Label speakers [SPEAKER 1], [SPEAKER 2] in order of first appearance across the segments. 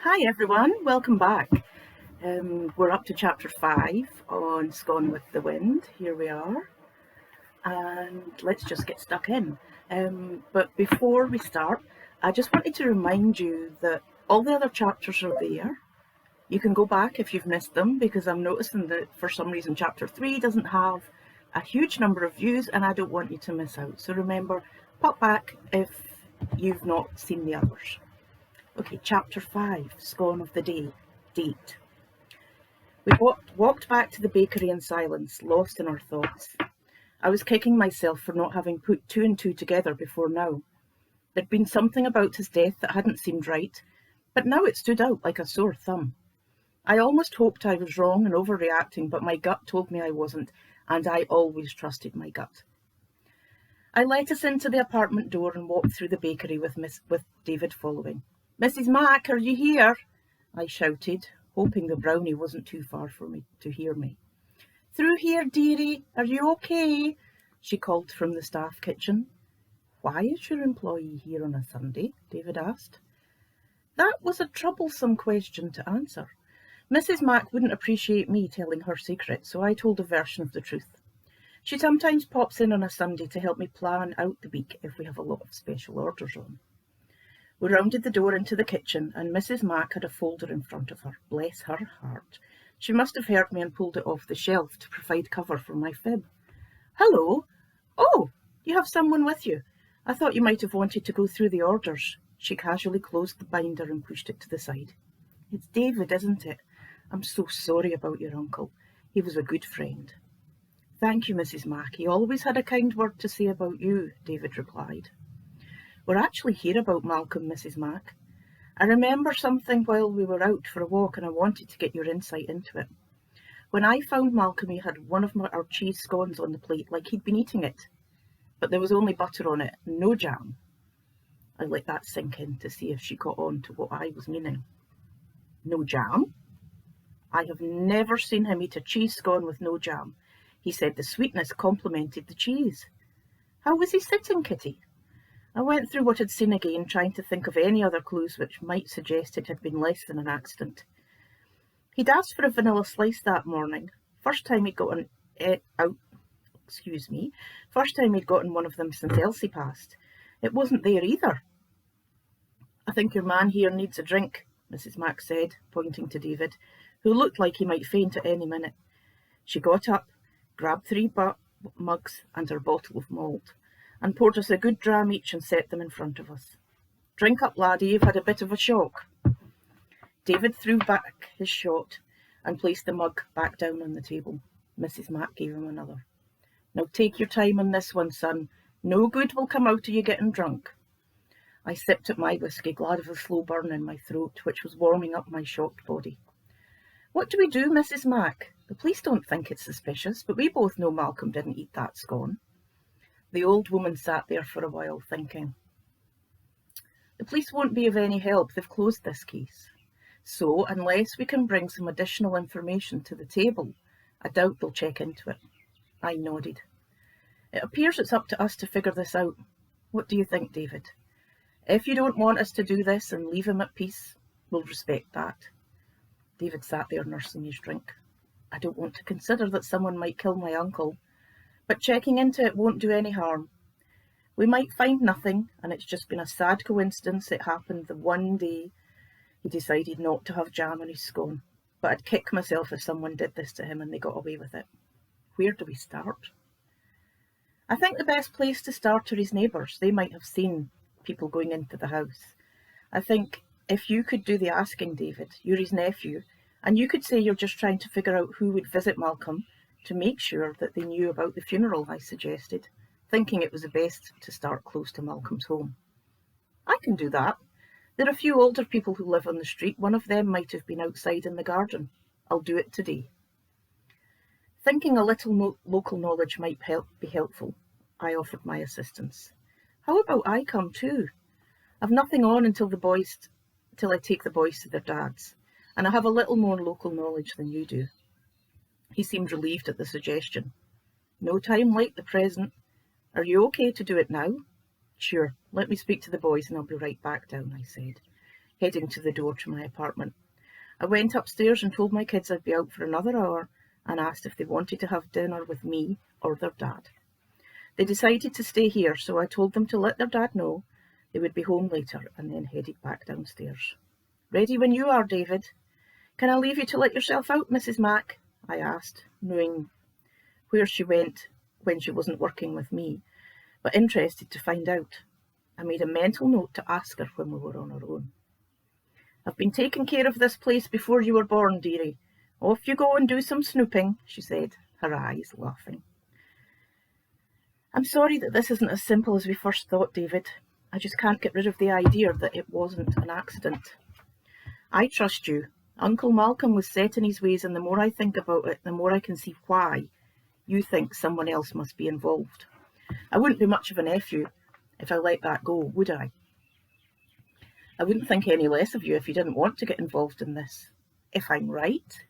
[SPEAKER 1] Hi everyone, welcome back. We're up to chapter 5 on Scone with the Wind. Here we are, and let's just get stuck in. But before we start, I just wanted to remind you that all the other chapters are there. You can go back if you've missed them, because I'm noticing that for some reason chapter 3 doesn't have a huge number of views and I don't want you to miss out. So remember, pop back if you've not seen the others. Okay, chapter 5, Scone of the Day, date. We walked back to the bakery in silence, lost in our thoughts. I was kicking myself for not having put two and two together before now. There'd been something about his death that hadn't seemed right, but now it stood out like a sore thumb. I almost hoped I was wrong and overreacting, but my gut told me I wasn't, and I always trusted my gut. I let us into the apartment door and walked through the bakery with David following. "Mrs. Mac, are you here?" I shouted, hoping the brownie wasn't too far for me to hear me. "Through here, dearie. Are you okay?" she called from the staff kitchen. "Why is your employee here on a Sunday?" David asked. That was a troublesome question to answer. Mrs. Mac wouldn't appreciate me telling her secret, so I told a version of the truth. She sometimes pops in on a Sunday to help me plan out the week if we have a lot of special orders on. We rounded the door into the kitchen, and Mrs. Mac had a folder in front of her. Bless her heart. She must have heard me and pulled it off the shelf to provide cover for my fib. "Hello. Oh, you have someone with you. I thought you might have wanted to go through the orders." She casually closed the binder and pushed it to the side. "It's David, isn't it? I'm so sorry about your uncle. He was a good friend." "Thank you, Mrs. Mac. He always had a kind word to say about you," David replied. "We're actually here about Malcolm, Mrs. Mac. I remember something while we were out for a walk and I wanted to get your insight into it. When I found Malcolm, he had one of our cheese scones on the plate like he'd been eating it, but there was only butter on it, no jam." I let that sink in to see if she caught on to what I was meaning. "No jam? I have never seen him eat a cheese scone with no jam. He said the sweetness complemented the cheese." "How was he sitting, Kitty?" I went through what I'd seen again, trying to think of any other clues which might suggest it had been less than an accident. "He'd asked for a vanilla slice that morning. First time he'd gotten one of them since Elsie passed. It wasn't there either." "I think your man here needs a drink," Mrs. Mac said, pointing to David, who looked like he might faint at any minute. She got up, grabbed 3 mugs and her bottle of malt, and poured us a good dram each and set them in front of us. "Drink up, laddie, you've had a bit of a shock." David threw back his shot and placed the mug back down on the table. Mrs. Mac gave him another. "Now take your time on this one, son. No good will come out of you getting drunk." I sipped at my whiskey, glad of the slow burn in my throat, which was warming up my shocked body. "What do we do, Mrs. Mac? The police don't think it's suspicious, but we both know Malcolm didn't eat that scone." The old woman sat there for a while, thinking. "The police won't be of any help. They've closed this case. So, unless we can bring some additional information to the table, I doubt they'll check into it." I nodded. "It appears it's up to us to figure this out. What do you think, David? If you don't want us to do this and leave him at peace, we'll respect that." David sat there nursing his drink. "I don't want to consider that someone might kill my uncle, but checking into it won't do any harm. We might find nothing, and it's just been a sad coincidence it happened the one day he decided not to have jam on his scone. But I'd kick myself if someone did this to him and they got away with it. Where do we start?" "I think the best place to start are his neighbours. They might have seen people going into the house. I think if you could do the asking, David, you're his nephew, and you could say you're just trying to figure out who would visit Malcolm to make sure that they knew about the funeral," I suggested, thinking it was the best to start close to Malcolm's home. "I can do that. There are a few older people who live on the street. One of them might have been outside in the garden. I'll do it today." Thinking a little local knowledge might be helpful, I offered my assistance. "How about I come too? I've nothing on until I take the boys to their dads, and I have a little more local knowledge than you do." He seemed relieved at the suggestion. "No time like the present. Are you okay to do it now?" "Sure, let me speak to the boys and I'll be right back down," I said. heading to the door to my apartment. I went upstairs and told my kids I'd be out for another hour and asked if they wanted to have dinner with me or their dad. They decided to stay here, so I told them to let their dad know they would be home later and then headed back downstairs. "Ready when you are, David." "Can I leave you to let yourself out, Mrs. Mac?" I asked, knowing where she went when she wasn't working with me, but interested to find out. I made a mental note to ask her when we were on our own. "I've been taking care of this place before you were born, dearie. Off you go and do some snooping," she said, her eyes laughing. "I'm sorry that this isn't as simple as we first thought, David. I just can't get rid of the idea that it wasn't an accident." "I trust you. Uncle Malcolm was set in his ways, and the more I think about it, the more I can see why you think someone else must be involved. I wouldn't be much of a nephew if I let that go, would I? I wouldn't think any less of you if you didn't want to get involved in this. If I'm right,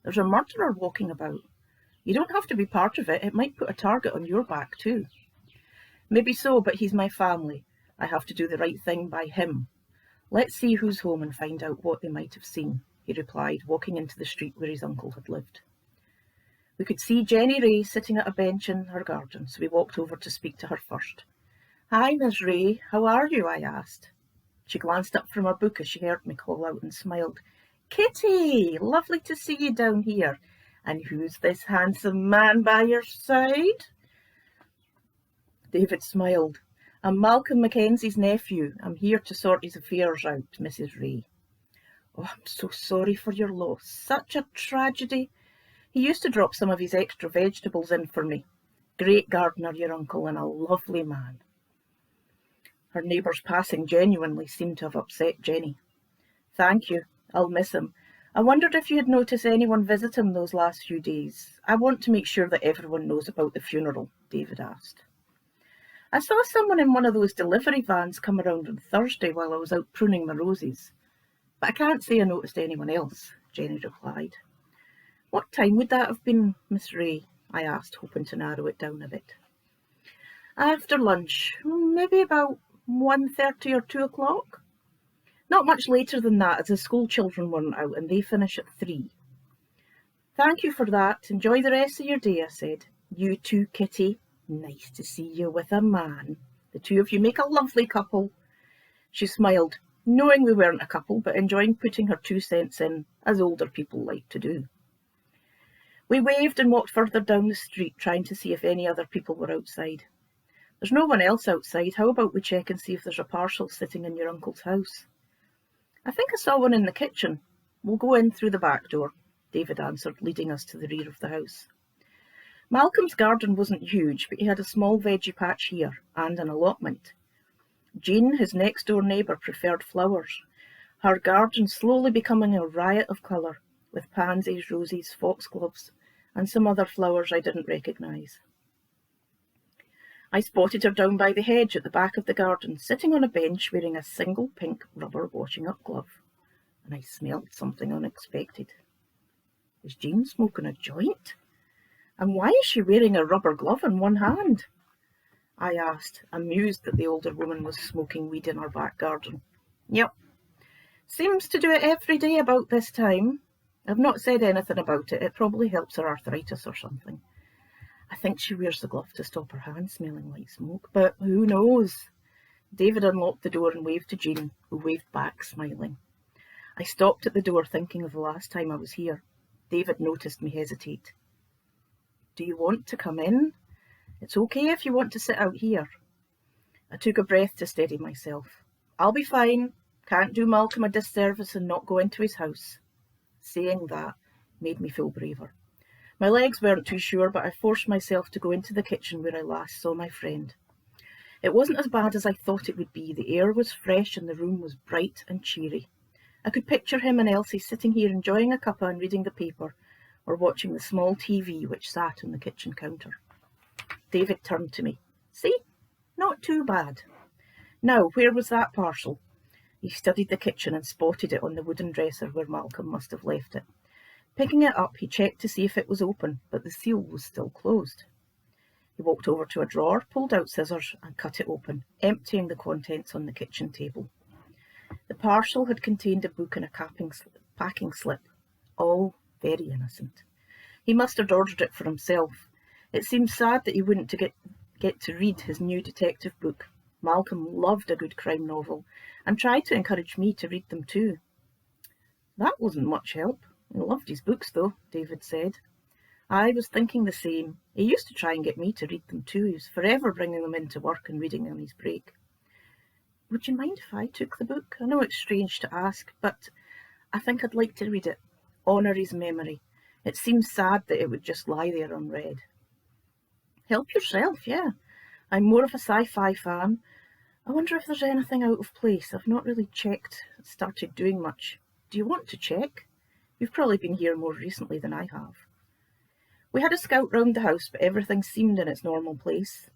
[SPEAKER 1] there's a murderer walking about. You don't have to be part of it. It might put a target on your back too." "Maybe so, but he's my family. I have to do the right thing by him. Let's see who's home and find out what they might have seen," he replied, walking into the street where his uncle had lived. We could see Jenny Ray sitting at a bench in her garden, so we walked over to speak to her first. "Hi, Miss Ray. How are you?" I asked. She glanced up from her book as she heard me call out and smiled. "Kitty, lovely to see you down here. And who's this handsome man by your side?" David smiled. "I'm Malcolm Mackenzie's nephew. I'm here to sort his affairs out, Mrs. Ray." "Oh, I'm so sorry for your loss. Such a tragedy. He used to drop some of his extra vegetables in for me. Great gardener, your uncle, and a lovely man." Her neighbour's passing genuinely seemed to have upset Jenny. "Thank you. I'll miss him. I wondered if you had noticed anyone visit him those last few days. I want to make sure that everyone knows about the funeral," David asked. "I saw someone in one of those delivery vans come around on Thursday while I was out pruning my roses. But I can't say I noticed anyone else," Jenny replied. "What time would that have been, Miss Ray?" I asked, hoping to narrow it down a bit. "After lunch, maybe about 1:30 or 2 o'clock. Not much later than that, as the school children weren't out and they finish at 3. "Thank you for that. Enjoy the rest of your day," I said. "You too, Kitty. Nice to see you with a man. The two of you make a lovely couple." She smiled, knowing we weren't a couple, but enjoying putting her 2 cents in, as older people like to do. We waved and walked further down the street, trying to see if any other people were outside. "There's no one else outside. How about we check and see if there's a parcel sitting in your uncle's house?" "I think I saw one in the kitchen. We'll go in through the back door," David answered, leading us to the rear of the house. Malcolm's garden wasn't huge, but he had a small veggie patch here and an allotment. Jean, his next-door neighbour, preferred flowers, her garden slowly becoming a riot of colour, with pansies, roses, foxgloves, and some other flowers I didn't recognise. I spotted her down by the hedge at the back of the garden, sitting on a bench wearing a single pink rubber washing-up glove, and I smelled something unexpected. Is Jean smoking a joint? And why is she wearing a rubber glove in one hand? I asked, amused that the older woman was smoking weed in her back garden. "Yep. Seems to do it every day about this time. I've not said anything about it. It probably helps her arthritis or something. I think she wears the glove to stop her hands smelling like smoke, but who knows?" David unlocked the door and waved to Jean, who waved back, smiling. I stopped at the door, thinking of the last time I was here. David noticed me hesitate. "Do you want to come in? It's okay if you want to sit out here." I took a breath to steady myself. "I'll be fine. Can't do Malcolm a disservice and not go into his house." Saying that made me feel braver. My legs weren't too sure, but I forced myself to go into the kitchen where I last saw my friend. It wasn't as bad as I thought it would be. The air was fresh and the room was bright and cheery. I could picture him and Elsie sitting here enjoying a cuppa and reading the paper, or watching the small TV which sat on the kitchen counter. David turned to me. "See? Not too bad. Now, where was that parcel?" He studied the kitchen and spotted it on the wooden dresser where Malcolm must have left it. Picking it up, he checked to see if it was open, but the seal was still closed. He walked over to a drawer, pulled out scissors and cut it open, emptying the contents on the kitchen table. The parcel had contained a book and a packing slip, all very innocent. He must have ordered it for himself. It seemed sad that he wouldn't get to read his new detective book. Malcolm loved a good crime novel and tried to encourage me to read them too. That wasn't much help. He loved his books though, David said. I was thinking the same. He used to try and get me to read them too. He was forever bringing them into work and reading on his break. Would you mind if I took the book? I know it's strange to ask, but I think I'd like to read it. Honour his memory. It seems sad that it would just lie there unread. Help yourself, yeah. I'm more of a sci-fi fan. I wonder if there's anything out of place. I've not really started doing much. Do you want to check? You've probably been here more recently than I have. We had a scout round the house, but everything seemed in its normal place.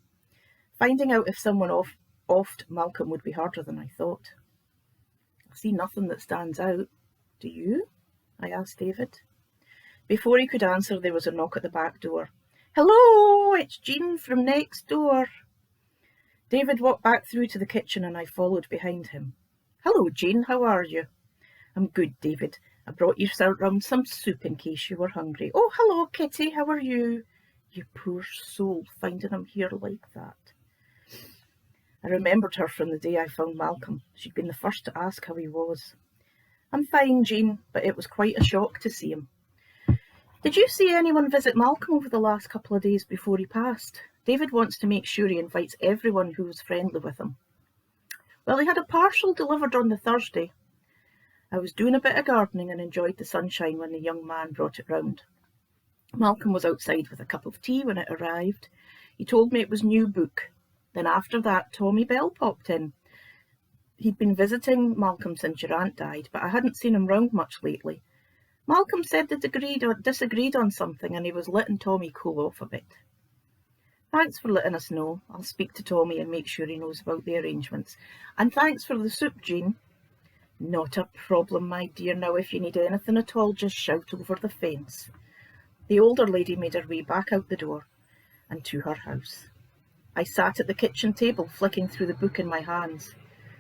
[SPEAKER 1] Finding out if someone offed Malcolm would be harder than I thought. I see nothing that stands out. Do you? I asked David. Before he could answer, there was a knock at the back door. Hello, it's Jean from next door. David walked back through to the kitchen and I followed behind him. Hello, Jean, how are you? I'm good, David. I brought you round some soup in case you were hungry. Oh, hello, Kitty, how are you? You poor soul, finding him here like that. I remembered her from the day I found Malcolm. She'd been the first to ask how he was. I'm fine, Jean, but it was quite a shock to see him. Did you see anyone visit Malcolm over the last couple of days before he passed? David wants to make sure he invites everyone who was friendly with him. Well, he had a parcel delivered on the Thursday. I was doing a bit of gardening and enjoyed the sunshine when the young man brought it round. Malcolm was outside with a cup of tea when it arrived. He told me it was new book. Then after that, Tommy Bell popped in. He'd been visiting Malcolm since your aunt died, but I hadn't seen him round much lately. Malcolm said they disagreed on something and he was letting Tommy cool off a bit. Thanks for letting us know. I'll speak to Tommy and make sure he knows about the arrangements. And thanks for the soup, Jean. Not a problem, my dear. Now, if you need anything at all, just shout over the fence. The older lady made her way back out the door and to her house. I sat at the kitchen table, flicking through the book in my hands.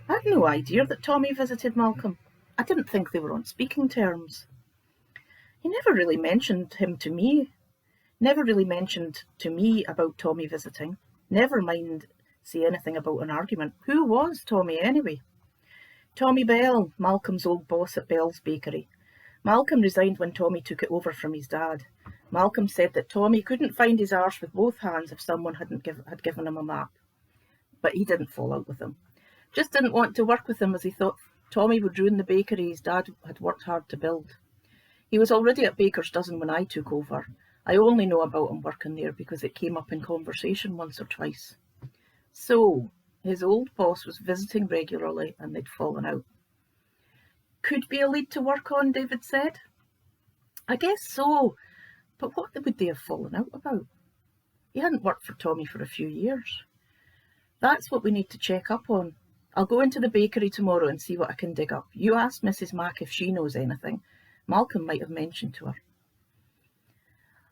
[SPEAKER 1] I had no idea that Tommy visited Malcolm. I didn't think they were on speaking terms. He never really mentioned to me about Tommy visiting. Never mind say anything about an argument. Who was Tommy anyway? Tommy Bell, Malcolm's old boss at Bell's Bakery. Malcolm resigned when Tommy took it over from his dad. Malcolm said that Tommy couldn't find his arse with both hands if someone had given him a map. But he didn't fall out with him. Just didn't want to work with him as he thought Tommy would ruin the bakery his dad had worked hard to build. He was already at Baker's Dozen when I took over. I only know about him working there because it came up in conversation once or twice. So, his old boss was visiting regularly and they'd fallen out. Could be a lead to work on, David said. I guess so, but what would they have fallen out about? He hadn't worked for Tommy for a few years. That's what we need to check up on. I'll go into the bakery tomorrow and see what I can dig up. You ask Mrs. Mack if she knows anything. Malcolm might have mentioned to her.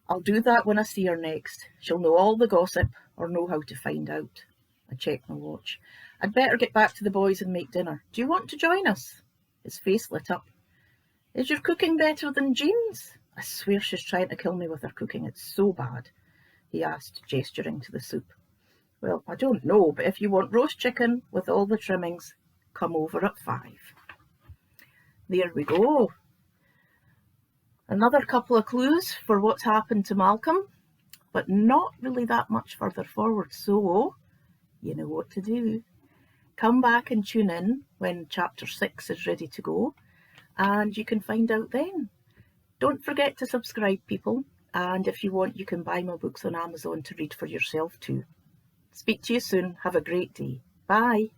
[SPEAKER 1] I'll do that when I see her next. She'll know all the gossip or know how to find out. I checked my watch. I'd better get back to the boys and make dinner. Do you want to join us? His face lit up. Is your cooking better than Jean's? I swear she's trying to kill me with her cooking. It's so bad, he asked, gesturing to the soup. Well, I don't know, but if you want roast chicken with all the trimmings, come over at 5. There we go. Another couple of clues for what's happened to Malcolm, but not really that much further forward. So, you know what to do. Come back and tune in when chapter 6 is ready to go, and you can find out then. Don't forget to subscribe, people, and if you want, you can buy my books on Amazon to read for yourself too. Speak to you soon. Have a great day. Bye.